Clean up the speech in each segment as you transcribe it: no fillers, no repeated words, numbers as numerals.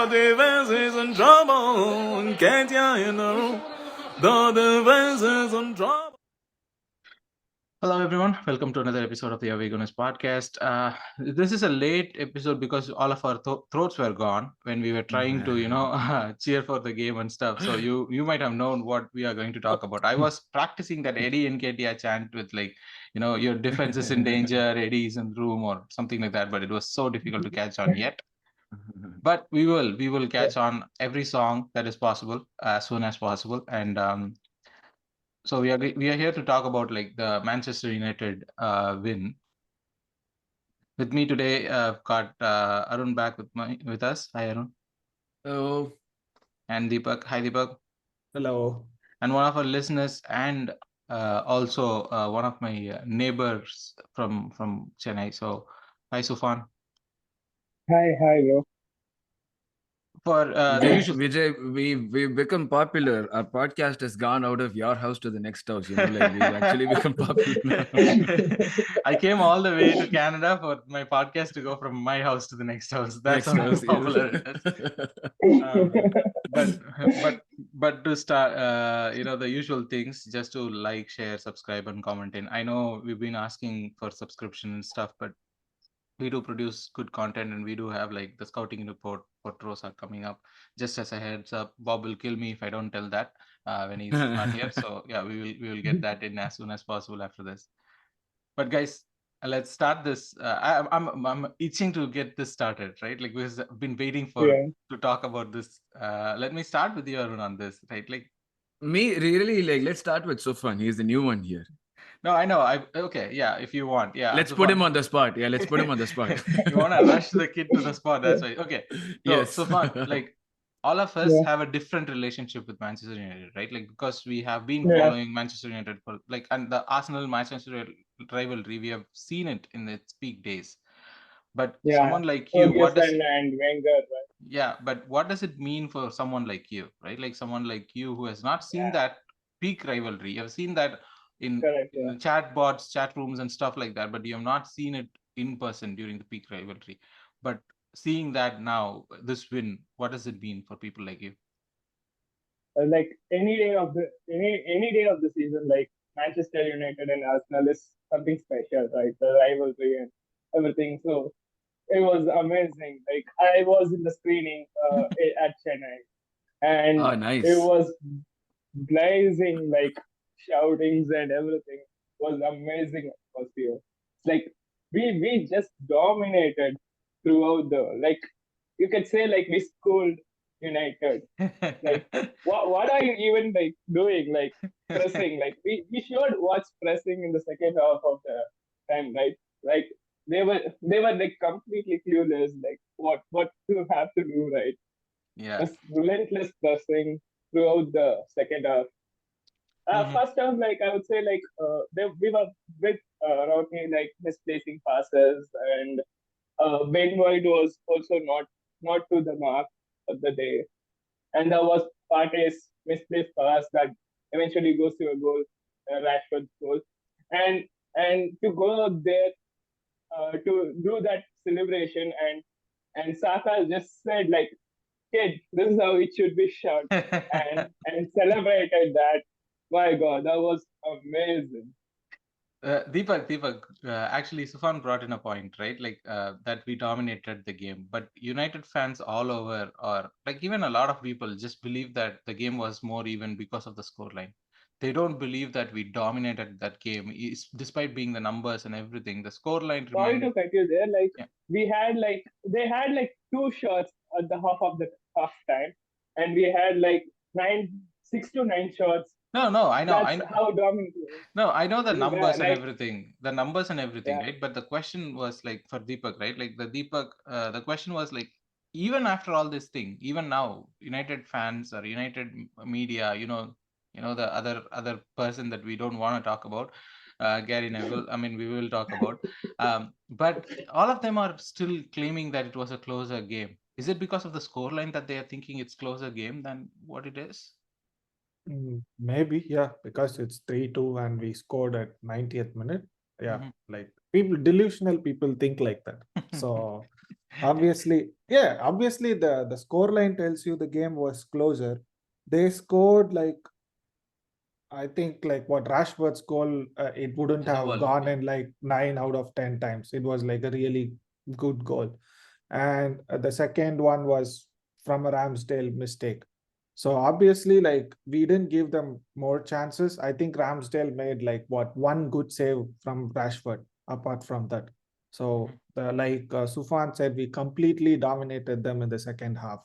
defense is in trouble. Nketiah in the room. The defense is in trouble. Hello, everyone. Welcome to another episode of the Gooners podcast. This is a late episode because all of our throats were gone when we were trying to, cheer for the game and stuff. So you might have known what we are going to talk about. I was practicing that Eddie Nketiah chant with your defense is in danger, Eddie is in the room or something like that. But it was so difficult to catch on yet. But we will catch on every song that is possible as soon as possible. And so we are here to talk about the Manchester United win. With me today, I've got Arun back with us. Hi, Arun. Hello. And Deepak. Hi, Deepak. Hello. And one of our listeners and also one of my neighbors from Chennai. So, hi, Sufvan. Hi, bro. For the usual. Vijay, we've become popular. Our podcast has gone out of your house to the next house. We've actually become popular. I came all the way to Canada for my podcast to go from my house to the next house. That's how popular it is. But to start, the usual things, just to like, share, subscribe, and comment in. I know we've been asking for subscription and stuff, but we do produce good content, and we do have the scouting report photos are coming up. Just as a heads up, Bob will kill me if I don't tell that when he's not here. So yeah, we will get that in as soon as possible after this. But guys, let's start this. I'm itching to get this started, right? Because I've been waiting to talk about this. Let me start with you, Arun, on this, right? Me, really, let's start with Sufvan. He's the new one here. No, I know. Okay, yeah, if you want. Yeah. Let's put him on the spot. Yeah, let's put him on the spot. You want to rush the kid to the spot, that's why. Okay. So, yes. Sufvan, all of us have a different relationship with Manchester United, right? Because we have been following Manchester United for and the Arsenal-Manchester rivalry, we have seen it in its peak days. But someone like you, what does and Wenger, right? Yeah, but what does it mean for someone like you, right? Someone like you who has not seen that peak rivalry. You have seen that in the chat bots, chat rooms, and stuff like that, but you have not seen it in person during the peak rivalry. But seeing that now, this win, what does it mean for people like you? Any day of the season, Manchester United and Arsenal is something special, right? The rivalry and everything. So it was amazing. I was in the screening at Chennai, and nice. It was blazing, shoutings and everything. It was amazing atmosphere. We just dominated throughout the you could say we schooled United. What are you even doing? Pressing. We should watch pressing in the second half of the time, right? They were completely clueless, what to have to do, right? Yeah. Just relentless pressing throughout the second half. First half, I would say, we were with Rodney misplacing passes, and Ben White was also not to the mark of the day, and there was Partey's misplaced pass that eventually goes to a goal, Rashford's goal, and to go there to do that celebration, and Saka just said kid, this is how it should be shot, and celebrated that. My God, that was amazing. Deepak, actually, Sufvan brought in a point, right? That we dominated the game, but United fans all over, or even a lot of people, just believe that the game was more even because of the scoreline. they don't believe that we dominated that game, despite being the numbers and everything. The scoreline Sorry remained. to cut you there. Like Yeah. they had like two shots at the half of the half time, and we had like 6 to 9 shots. No, I know. That's how dominant we were. No, I know the Yeah, numbers and like everything. The numbers and everything, yeah. right? But the question was like for Deepak, right? Like the question was like, even after all this thing, even now, United fans or United media, the other person that we don't want to talk about, Gary Neville. I mean, we will talk about. But all of them are still claiming that it was a closer game. Is it because of the scoreline that they are thinking it's closer game than what it is? Maybe, yeah, because it's 3-2 and we scored at 90th minute. Yeah, Mhm. like delusional people think like that. So obviously, the scoreline tells you the game was closer. They scored like, I think like what Rashford's goal, it wouldn't As a have whole, gone yeah. in like 9 out of 10 times. It was like a really good goal. And the second one was from a Ramsdale mistake. So obviously, like we didn't give them more chances. I think Ramsdale made like one good save from Rashford. Apart from that, so Sufvan said, we completely dominated them in the second half.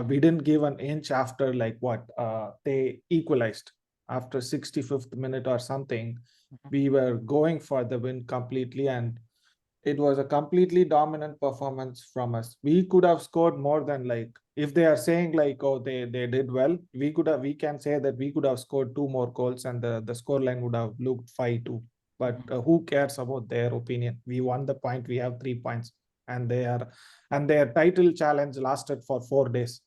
We didn't give an inch after they equalized after 65th minute or something. We were going for the win completely, and it was a completely dominant performance from us. We could have scored more than, like, if they are saying like, oh, they did well, we can say that we could have scored 2 more goals and the scoreline would have looked 5-2. But who cares about their opinion? We won the point, we have 3 points, and their title challenge lasted for 4 days.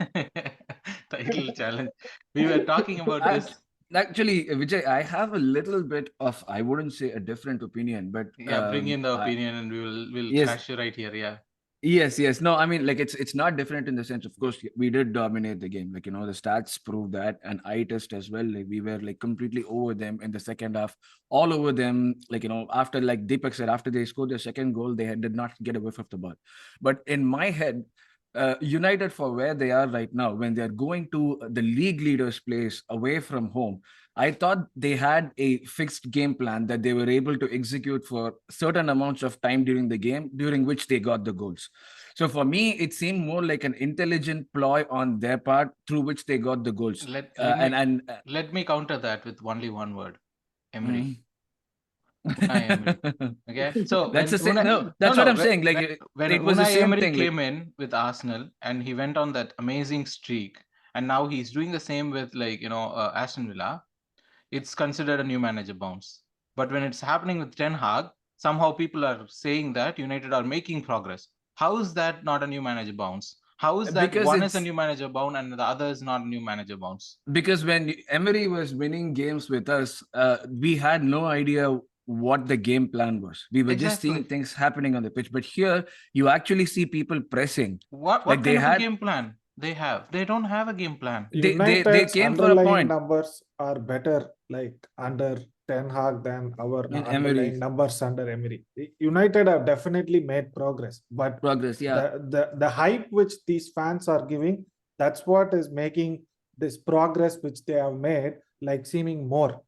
Title challenge. We were talking about this. Actually, Vijay, I have a little bit of, I wouldn't say a different opinion, but Yeah, bring in the opinion and we'll yes, crash you right here. Yeah. yes. No, I mean, like it's not different in the sense, of course, we did dominate the game. Like, the stats prove that, and eye test as well. Like we were like completely over them in the second half, all over them. Like, after, like Deepak said, after they scored their second goal, did not get a whiff of the ball. But in my head, United, for where they are right now, when they're going to the league leaders' place away from home, I thought they had a fixed game plan that they were able to execute for certain amounts of time during the game, during which they got the goals. So for me, it seemed more like an intelligent ploy on their part through which they got the goals. Let me counter that with only one word: Emery. Unai Emery. Okay, so that's when that's what I'm saying. Like when it was the Unai same Emery thing. came in with Arsenal and he went on that amazing streak, and now he's doing the same with Aston Villa. It's considered a new manager bounce. But when it's happening with Ten Hag, somehow people are saying that United are making progress. How is that not a new manager bounce? How is that Because one is a new manager bounce and the other is not a new manager bounce? Because when Emery was winning games with us, we had no idea what the game plan was. We were just seeing things happening on the pitch. But here, you actually see people pressing. What like kind of a game plan they have? They don't have a game plan. They came for a point. Numbers are better like under Ten Hag than our underlying numbers under Emery. United have definitely made progress, but the hype which these fans are giving, that's what is making this progress which they have made like seeming more.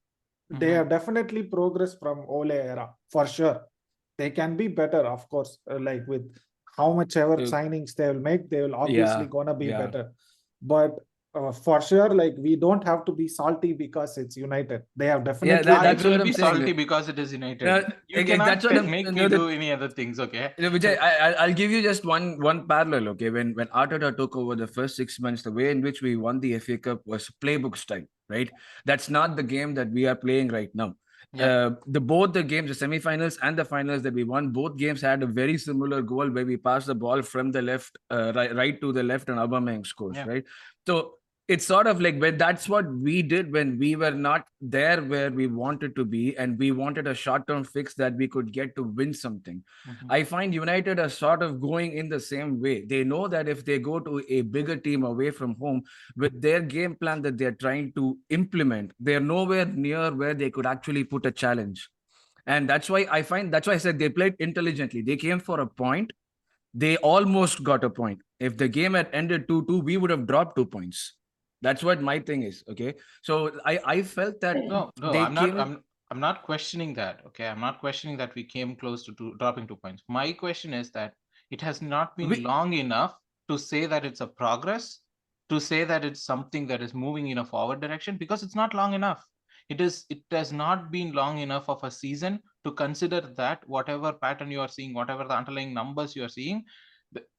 They have definitely progressed from Ole era for sure. They can be better, of course, like with how much ever signings they will make, they will obviously gonna be better. But for sure, like we don't have to be salty because it's United. They have definitely. That's what will I'm be saying. salty because it is United. You cannot make me do any other things. Okay, Vijay, I'll give you just one parallel. Okay, when Arteta took over the first 6 months, the way in which we won the FA Cup was playbook style, right? That's not the game that we are playing right now. Both the games, the semi-finals and the finals that we won, both games had a very similar goal where we passed the ball from the left, right to the left, and Aubameyang scores, right? So it's sort of like that's what we did when we were not there where we wanted to be, and we wanted a short-term fix that we could get to win something. I find United are sort of going in the same way. They know that if they go to a bigger team away from home with their game plan that they're trying to implement, they're nowhere near where they could actually put a challenge. And that's why I said they played intelligently. They came for a point. They almost got a point. If the game had ended 2-2, we would have dropped 2 points. That's what my thing is. Okay, so I felt that No, they I'm came not. in. I'm not questioning that. Okay, I'm not questioning that we came close to dropping 2 points. My question is that it has not been We, long enough to say that it's a progress, to say that it's something that is moving in a forward direction, because it's not long enough. It is. It has not been long enough of a season to consider that whatever pattern you are seeing, whatever the underlying numbers you are seeing,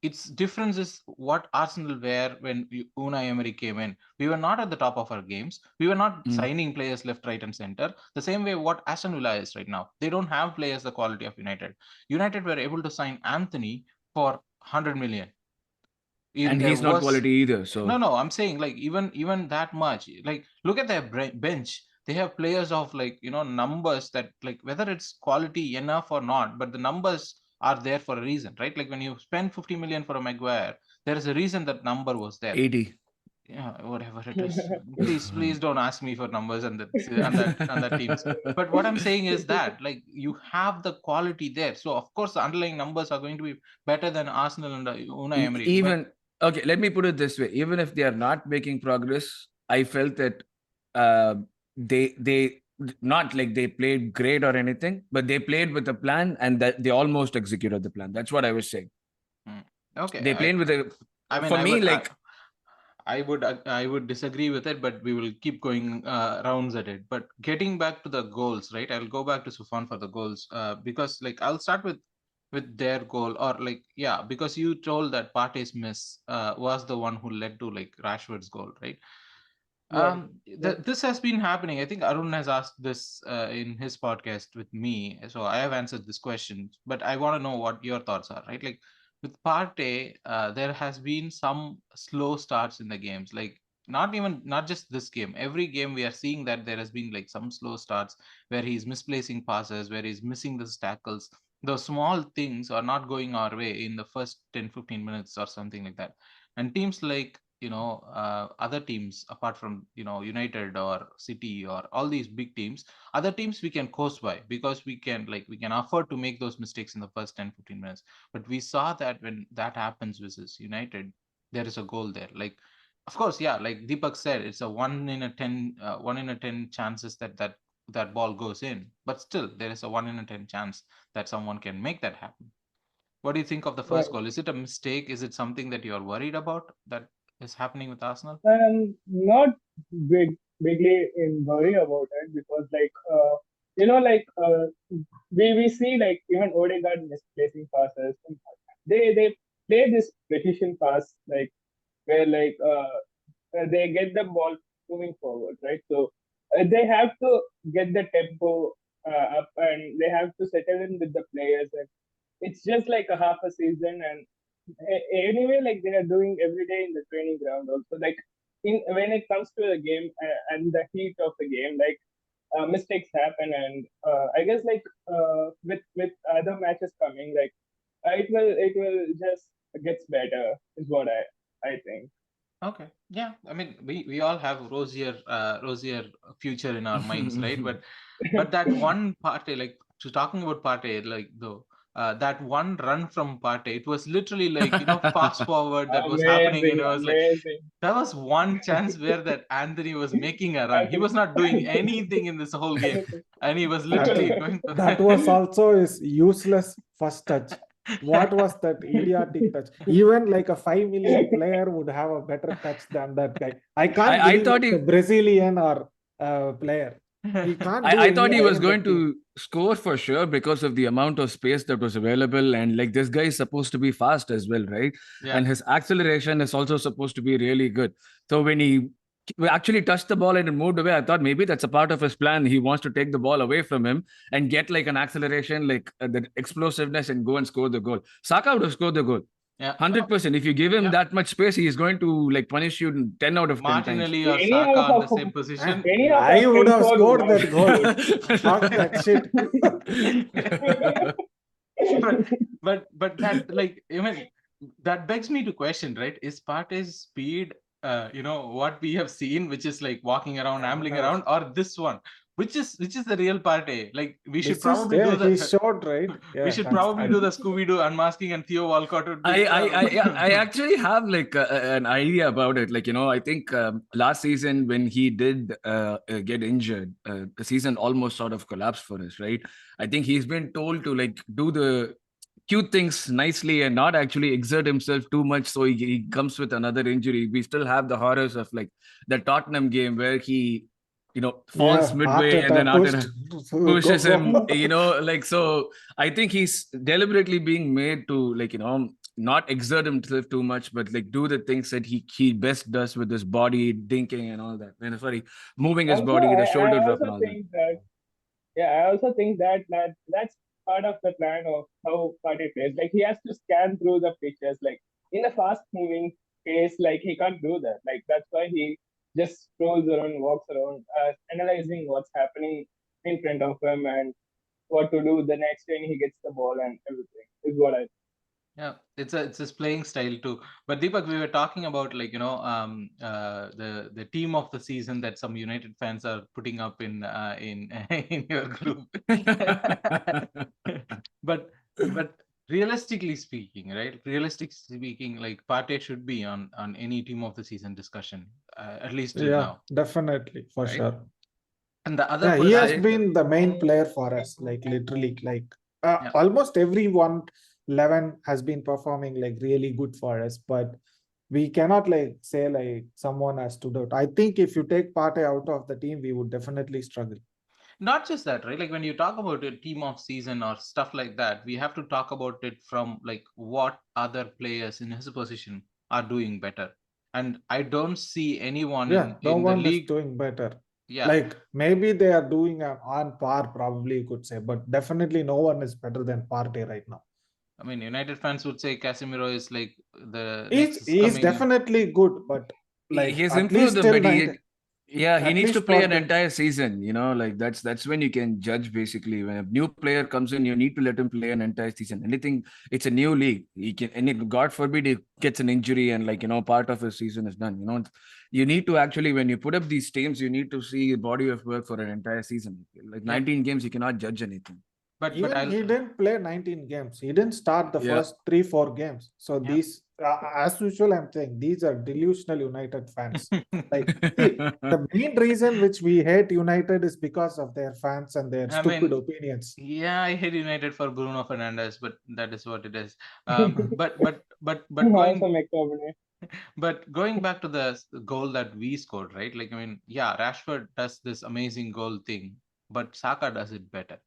its difference is what Arsenal were when Unai Emery came in. We were not at the top of our games. We were not signing players left, right, and center. The same way what Aston Villa is right now. They don't have players the quality of United. United were able to sign Anthony for 100 million in and their he's not worst. quality either. So No, I'm saying like even that much. Like look at their bench. They have players of like numbers that like whether it's quality enough or not, but the numbers are there for a reason, right? Like when you spend 50 million for a Maguire, there is a reason that number was there. 80. Yeah, whatever it is. Please don't ask me for numbers and that teams. But what I'm saying is that like you have the quality there. So of course the underlying numbers are going to be better than Arsenal and Unai Emery. But Even okay, let me put it this way: even if they are not making progress, I felt that uh, they not like they played great or anything, but they played with a plan and that they almost executed the plan. That's what I was saying. okay, They played with a. I mean, For me, like I would disagree with it, but we will keep going rounds at it. But getting back to the goals, right? I'll go back to Sufvan for the goals because like I'll start with their goal or like yeah, because you told that Partey's miss was the one who led to like Rashford's goal, right? Yeah. This has been happening. I think Arun has asked this in his podcast with me, so I have answered this question. But I want to know what your thoughts are, right? Like with Partey, there has been some slow starts in the games. Like not just this game. Every game we are seeing that there has been like some slow starts where he's misplacing passes, where he's missing the tackles. Those small things are not going our way in the first 10-15 minutes or something like that. And teams like other teams apart from United or City or all these big teams, other teams we can coast by because we can afford to make those mistakes in the first 10-15 minutes. But we saw that when that happens versus United, there is a goal there. Like of course, yeah, like Deepak said, it's a 1 in a 10 chances that ball goes in, but still there is a 1 in a 10 chance that someone can make that happen. What do you think of the Right. first goal? Is it a mistake? Is it something that you're worried about that is happening with Arsenal? Not bigly in worry about it because we see like even Odegaard misplacing passes. They play this precision pass like where they get the ball moving forward, right? So they have to get the tempo up and they have to settle in with the players. And it's just like a half a season, and anyway, like they are doing every day in the training ground. Also, like when it comes to the game and the heat of the game, like mistakes happen, and I guess with other matches coming, like it will just gets better is what I think. Okay. Yeah. I mean, we all have rosier future in our minds, right? But that one Partey, like to talking about Partey, like though that one run from Partey, it was literally like fast forward that was happening, and Amazing, it was like amazing. there was one chance where that Anthony was making a run. He was not doing anything in this whole game, and he was That, literally going for that was also his useless first touch. What was that idiotic touch? Even like a 5 million player would have a better touch than that guy. I can't I believe thought it's a Brazilian or player. He can't do I thought he anything was in the going team. to score for sure because of the amount of space that was available. And like this guy is supposed to be fast as well, right? Yeah. And his acceleration is also supposed to be really good. So when he actually touched the ball and it moved away, I thought maybe that's a part of his plan. He wants to take the ball away from him and get like an acceleration, like the explosiveness and go and score the goal. Saka would have scored the goal. Yeah. 100%. If you give him that much space, he is going to like punish you 10 out of 10 times. Martinelli or Any Saka of on the our same position. any of I our would have front scored four that goal. would Fuck that shit. but that like even that begs me to question, right? Is Partey's speed what we have seen, which is like walking around, ambling around, or this one which is the real Partey. Like we should This is probably do he the showed, right? we Yeah, should that's probably do the Scooby-Doo unmasking, and Theo Walcott would be I actually have like an idea about it. Like, I think last season when he did get injured, the season almost sort of collapsed for us, right? I think he's been told to like do the cute things nicely and not actually exert himself too much. So he comes with another injury. We still have the horrors of like the Tottenham game where he, falls yeah. midway and then Arteta pushed. Arteta Go, pushes him, go. like, so I think he's deliberately being made to like, not exert himself too much, but like do the things that he best does with his body, dinking and all that. And sorry, moving his Also, body with a I shoulder drop and also all that. think that I also think that's part of the plan of how Partey plays. Like he has to scan through the pictures. Like in a fast-moving pace, like he can't do that. Like that's why he just strolls around, walks around, analyzing what's happening in front of him and what to do the next when he gets the ball and everything. Is what I. Yeah, it's his playing style too. But Deepak, we were talking about like the team of the season that some United fans are putting up in in your group. but realistically speaking, right? Realistically speaking, like Partey should be on any team of the season discussion, at least till Yeah, now, definitely, for right? sure. And the other Yeah, he has person, been the main player for us, like literally, like yeah. almost everyone 11 has been performing like really good for us, but we cannot like say like someone has stood out. I think if you take Partey out of the team, we would definitely struggle. Not just that, right? Like when you talk about a team of season or stuff like that, we have to talk about it from like what other players in his position are doing better. And I don't see anyone Yeah, no in the one is league. doing better. Yeah, Like maybe they are doing on par, probably you could say, but definitely no one is better than Partey right now. I mean, United fans would say Casemiro is like the He's next he's coming. definitely good, but like He's at improved least a till bit. 90, Yeah, he at needs to least play for an the entire season, like that's when you can judge basically. When a new player comes in, you need to let him play an entire season. Anything, it's a new league. He can, and God forbid he gets an injury and like, part of his season is done. You need to actually, when you put up these teams, you need to see a body of work for an entire season. Like Yeah, 19 games, you cannot judge anything. but even I'll he didn't play 19 games. He didn't start the Yeah. first 3-4 games. So yeah. these, as usual, I'm saying these are delusional United fans. Like, see, the main reason which we hate United is because of their fans and their I stupid mean, opinions. yeah, I hate United for Bruno Fernandes, but that is what it is. But Also, going McTominay. But going back to the goal that we scored, right? Like, I mean, yeah, Rashford does this amazing goal thing, but Saka does it better.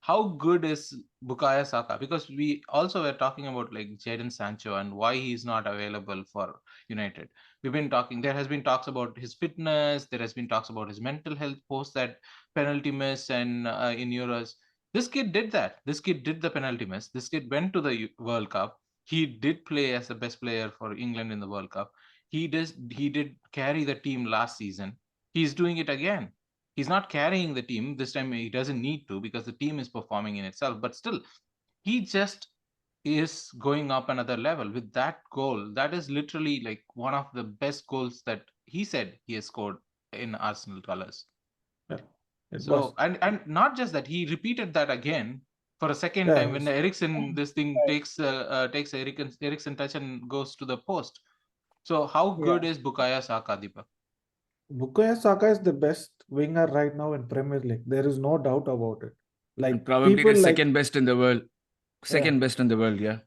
How good is Bukayo Saka? Because we also were talking about like Jadon Sancho and why he's not available for United. We've been talking, there has been talks about his fitness, there has been talks about his mental health post that penalty miss and in Euros. This kid did that. This kid did the penalty miss. This kid went to the World Cup. He did play as the best player for England in the World Cup. He did carry the team last season. He's doing it again. He's not carrying the team this time. He doesn't need to because the team is performing in itself, but still he just is going up another level with that goal. That is literally like one of the best goals that he said he has scored in Arsenal colors. Yeah, it was. So and not just that, he repeated that again for a second Yeah, time when Ericsson this thing takes Ericsson touch and goes to the post. So how Yeah. good is Bukayo Saka, Deepak? Bukayo Saka is the best winger right now in Premier League. There is no doubt about it. Like And probably people the like, second best in the world. yeah, Second best in the world, yeah.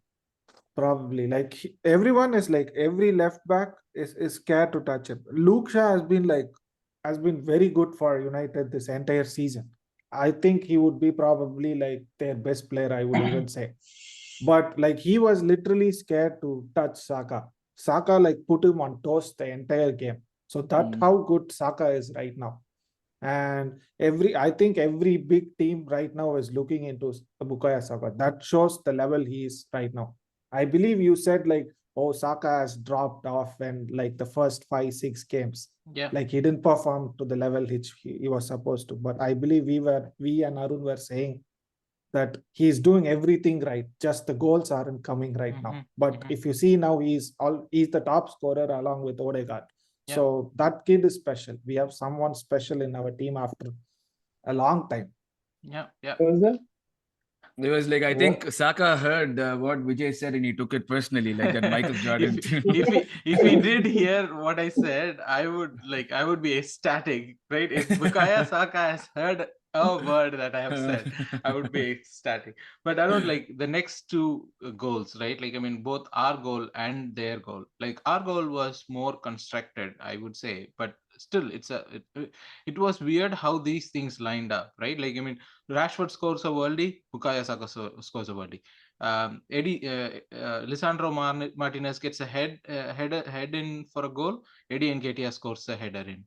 probably like everyone is like every left back is scared to touch him. Luke Shaw has been very good for United this entire season. I think he would be probably like their best player, I would even say. But like he was literally scared to touch Saka. Saka like put him on toast the entire game. So that how good Saka is right now. And I think every big team right now is looking into Bukayo Saka. That shows the level he is right now. I believe you said like, oh, Saka has dropped off in like the first 5-6 games. Yeah. Like he didn't perform to the level which he was supposed to. But I believe we and Arun were saying that he's doing everything right. Just the goals aren't coming right now. But if you see now, he's the top scorer along with Odegaard. Yeah. So that kid is special. We have someone special in our team after a long time. Yeah, yeah. Ozil? It was like, I think Saka heard what Vijay said and he took it personally, like that Michael Jordan. If he did hear what I said, I would be ecstatic, right? If Bukayo Saka has heard a word that I have said, I would be ecstatic. But I don't like the next two goals, right? Like, I mean, both our goal and their goal. Like, our goal was more constructed, I would say, but still, it was weird how these things lined up, right? Like, I mean, Rashford scores a worldie, Bukayo Saka scores a worldie. Lisandro Martinez gets a head in for a goal. Eddie Nketiah scores a header in.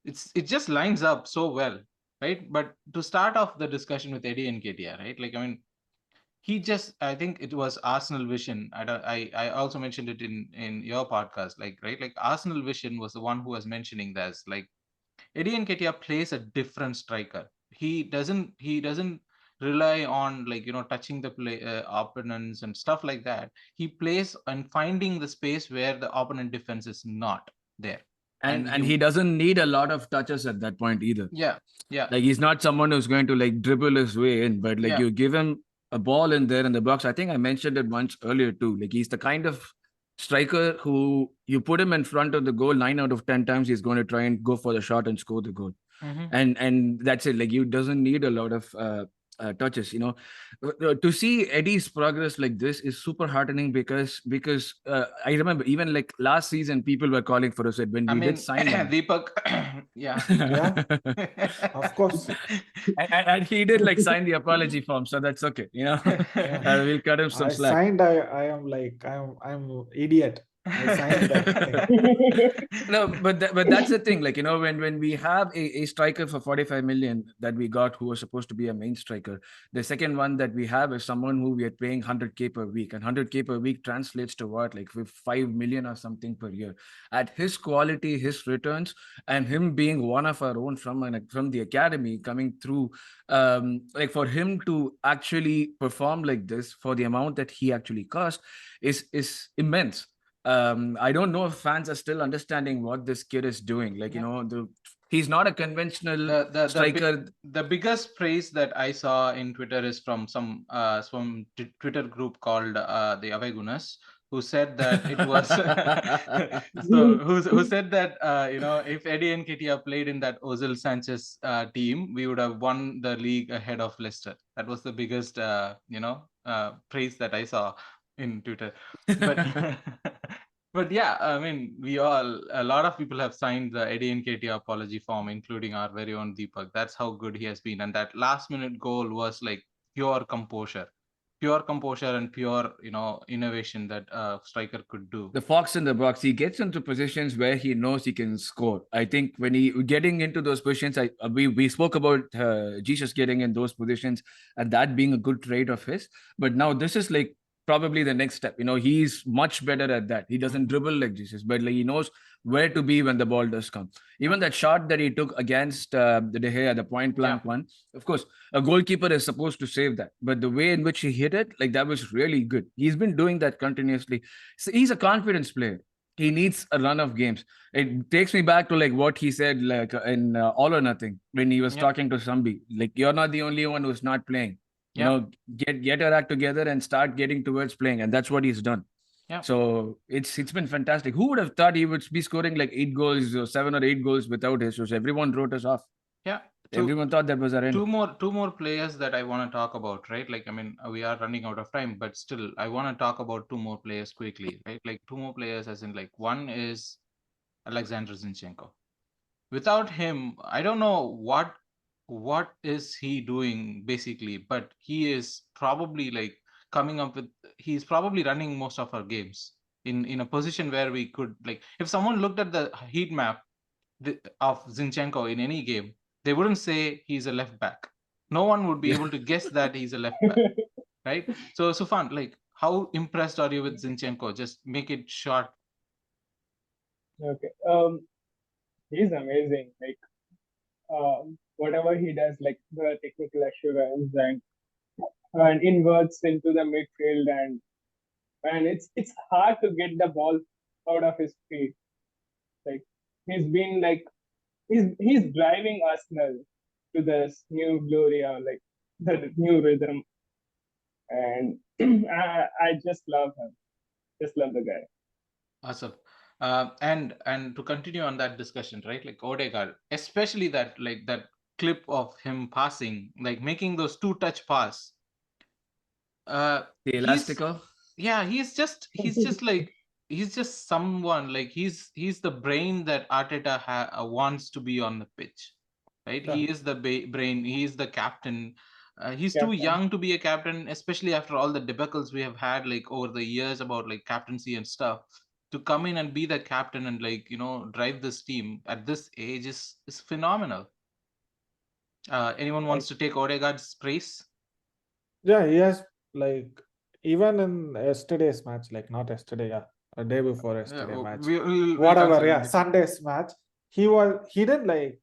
It just lines up so well, right? But to start off the discussion with Eddie Nketiah, right? Like, I mean, I think it was Arsenal vision. I also mentioned it in your podcast, like, right? Like, Arsenal vision was the one who was mentioning this, like, Eddie Nketiah plays a different striker. He doesn't rely on, like, touching the opponents and stuff like that. He plays and finding the space where the opponent defense is not there. And he doesn't need a lot of touches at that point either. Yeah. Like, he's not someone who's going to like dribble his way in, but like, Yeah. you give him a ball in there in the box. I think I mentioned it once earlier too. Like, he's the kind of striker who you put him in front of the goal 9 out of 10 times, he's going to try and go for the shot and score the goal. And that's it. Like, you doesn't need a lot of touches. To see Eddie's progress like this is super heartening because I remember even like last season people were calling for us when we did sign him. Deepak, yeah, Of course. and he did like sign the apology form, so that's okay. We'll cut him some slack. I am like I'm idiot. I signed that thing. No, but that's the thing. Like, when we have a striker for 45 million that we got, who was supposed to be a main striker, the second one that we have is someone who we are paying 100K per week, and 100K per week translates to what, like 5 million or something per year. At his quality, his returns, and him being one of our own from the academy coming through, like, for him to actually perform like this for the amount that he actually cost is immense. I don't know if fans are still understanding what this kid is doing. Like, he's not a conventional striker. The biggest praise that I saw in Twitter is from some Twitter group called the Gooners, who said that it was who said that if Eddie Nketiah played in that Ozil Sanchez team, we would have won the league ahead of Leicester. That was the biggest praise that I saw in Twitter. But yeah, I mean, a lot of people have signed the Eddie Nketiah apology form, including our very own Deepak. That's how good he has been. And that last minute goal was like pure composure and pure, innovation that a striker could do. The fox in the box, he gets into positions where he knows he can score. I think when he getting into those positions, we spoke about Jesus getting in those positions and that being a good trait of his. But now this is like probably the next step. He's much better at that. He doesn't dribble like Jesus, but like, he knows where to be when the ball does come. Even that shot that he took against the De Gea, the point blank one, of course, a goalkeeper is supposed to save that. But the way in which he hit it, like, that was really good. He's been doing that continuously. So he's a confidence player. He needs a run of games. It takes me back to like what he said, like in All or Nothing, when he was talking to Sambi. Like, you're not the only one who's not playing. Get your act together and start getting towards playing, and that's what he's done. So it's been fantastic. Who would have thought he would be scoring like 8 goals or 7 or 8 goals without Jesus? Everyone wrote us off. Everyone thought that was our end. Two more players that I want to talk about, right? Like, I mean, we are running out of time, but still, I want to talk about two more players quickly, right? Like, two more players, as in, like, one is Alexander Zinchenko. Without him, I don't know what is he doing basically, but he is probably like he's probably running most of our games in a position where we could, like, if someone looked at the heat map of Zinchenko in any game, they wouldn't say he's a left back. No one would be able to guess that he's a left back, right? So Sufvan, like, how impressed are you with Zinchenko? Just make it short. Okay. He's amazing. Like, whatever he does, like the technical assurance and inverts into the midfield, and it's hard to get the ball out of his feet. Like, he's been like he's driving Arsenal to this new glory or like the new rhythm. And I just love him. Just love the guy. Awesome. And to continue on that discussion, right? Like Odegaard, especially that clip of him passing, like making those two-touch pass. The He's Elastico. yeah, he's just someone like he's the brain that Arteta wants to be on the pitch, right? Yeah. He is the brain. He is the captain. He's too Captain. young to be a captain, especially after all the debacles we have had like over the years about like captaincy and stuff. To come in and be the captain and like drive this team at this age is phenomenal. Anyone wants to take Odegaard's praise? Yeah, he has like even in yesterday's match, like not yesterday, yeah, a day before yesterday match. We'll Whatever, consider yeah, it. Sunday's match. He didn't like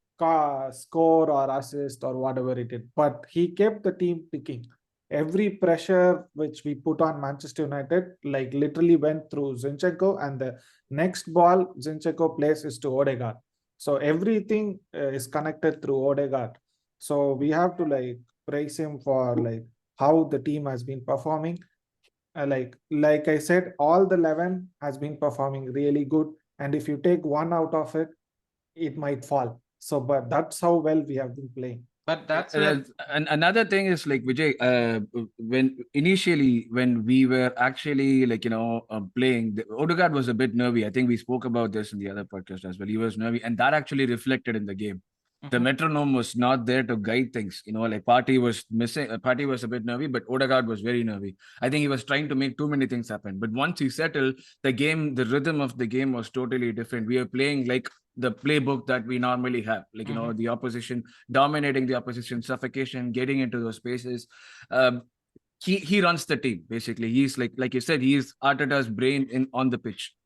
score or assist or whatever he did, but he kept the team ticking. Every pressure which we put on Manchester United, like literally went through Zinchenko, and the next ball Zinchenko plays is to Odegaard. So everything is connected through Odegaard. So we have to like praise him for like how the team has been performing. Like I said, all the 11 has been performing really good. And if you take one out of it, it might fall. So, but that's how well we have been playing. But that's where And another thing is like Vijay, when we were actually like playing, Odegaard was a bit nervy. I think we spoke about this in the other podcast as well. He was nervy, and that actually reflected in the game. The metronome was not there to guide things. Like Partey was missing. Partey was a bit nervy, but Odegaard was very nervy. I think he was trying to make too many things happen. But once he settled, the rhythm of the game was totally different. We are playing like the playbook that we normally have, like the opposition, dominating the opposition, suffocation, getting into those spaces. He runs the team basically. He's like you said, he's Arteta's brain on the pitch.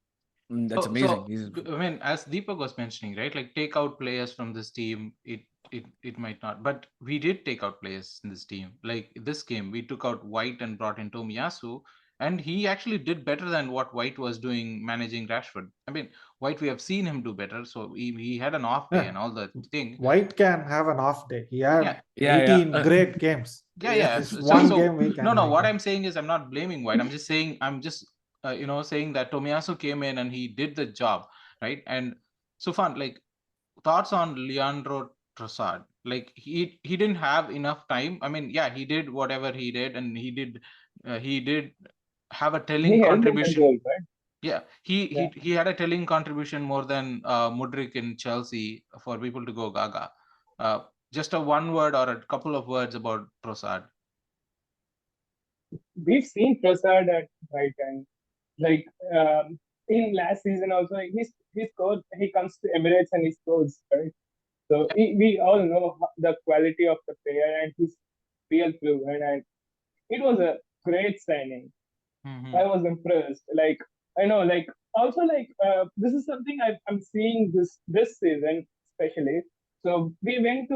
That's amazing. I mean, as Deepak was mentioning, right? Like take out players from this team, it might not. But we did take out players in this team. Like this game, we took out White and brought in Tomiyasu, and he actually did better than what White was doing managing Rashford. I mean, White, we have seen him do better, so he had an off day and all that thing. White can have an off day. He had 18 great games. Yeah. This one game we can. No. What I'm saying is, I'm not blaming White. I'm just saying saying that Tomiyasu came in and he did the job, right? And Sufvan, like thoughts on Leandro Trossard? Like he didn't have enough time. I mean, yeah, he did whatever he did, and he did have a telling contribution. Goal, right? Yeah, he had a telling contribution more than Mudryk in Chelsea for people to go gaga. Just a one word or a couple of words about Trossard. We've seen Trossard at right time. Like in last season also, he scored. He comes to Emirates and he scores, right? So we all know the quality of the player and his real fluent, and it was a great signing. I was impressed. Like I know, like also like this is something I'm seeing this season especially. So we went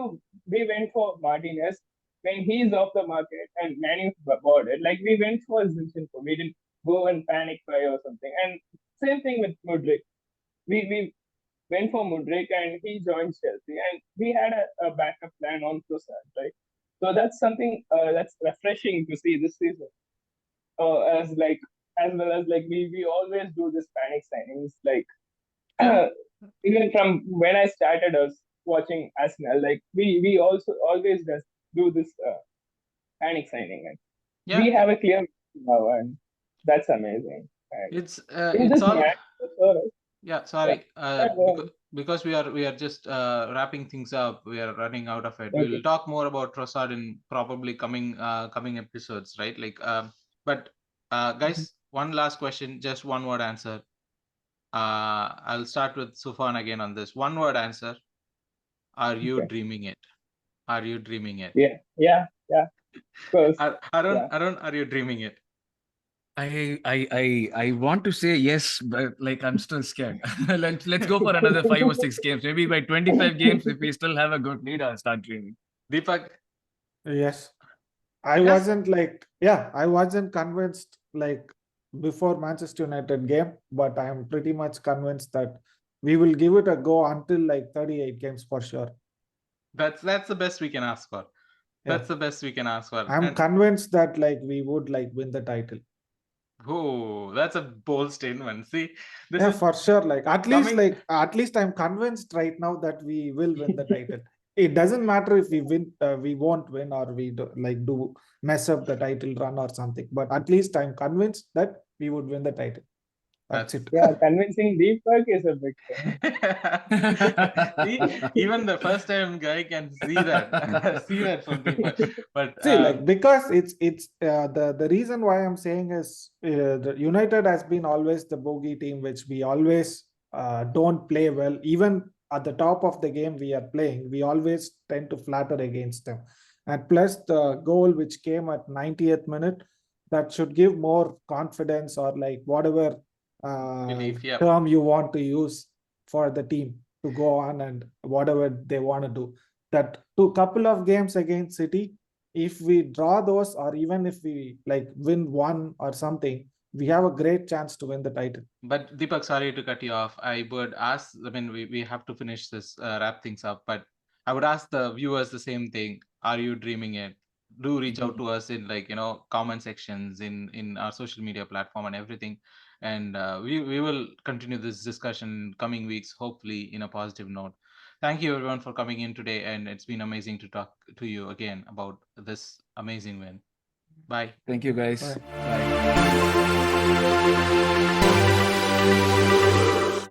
for Martinez when he's off the market and Manny bought it. Like we went for Zinchenko. We didn't go and panic buy or something. And same thing with Mudryk. We went for Mudryk and he joined Chelsea, and we had a backup plan on Trossard, right? So that's something that's refreshing to see this season. As well as like we always do this panic signings. Like even from when I started us watching Arsenal, like we also always just do this panic signing, and we have a clear now, and that's amazing. And it's all sorry. Yeah. Because we are just wrapping things up, we are running out of it. Okay. We'll talk more about Trossard in probably coming episodes, right? Like but guys, one last question, just one word answer. I'll start with Sufvan again on this. One word answer. Are you dreaming it? Are you dreaming it? Yeah. Of course. Arun, are you dreaming it? I want to say yes, but like I'm still scared. Let's go for another 5 or 6 games. Maybe by 25 games, if we still have a good lead, I'll start dreaming. Deepak? Yes. I wasn't convinced like before Manchester United game, but I am pretty much convinced that we will give it a go until like 38 games for sure. That's the best we can ask for. Yeah. That's the best we can ask for. I'm And- convinced that like we would like win the title. Oh, that's a bold statement. See, this Yeah, is for sure. Like at least coming- I'm convinced right now that we will win the title. It doesn't matter if we win, we won't win, or we do mess up the title run or something. But at least I'm convinced that we would win the title. That's it. Yeah, convincing Deepak is a big thing. See, even the first time guy can see that see that from people. But See, like because it's the reason why I'm saying is the United has been always the bogey team, which we always don't play well. Even at the top of the game we are playing, we always tend to flatter against them. And plus the goal which came at 90th minute, that should give more confidence, or like whatever Belief, yeah. term you want to use for the team to go on and whatever they want to do. That two couple of games against City, if we draw those, or even if we like win one or something, we have a great chance to win the title. But Deepak, sorry to cut you off. I would ask, I mean, we have to finish this, wrap things up, but I would ask the viewers the same thing. Are you dreaming it? Do reach out to us in comment sections in our social media platform and everything. And we will continue this discussion in coming weeks, hopefully in a positive note. Thank you everyone for coming in today. And it's been amazing to talk to you again about this amazing win. Bye. Thank you, guys. Bye. Bye.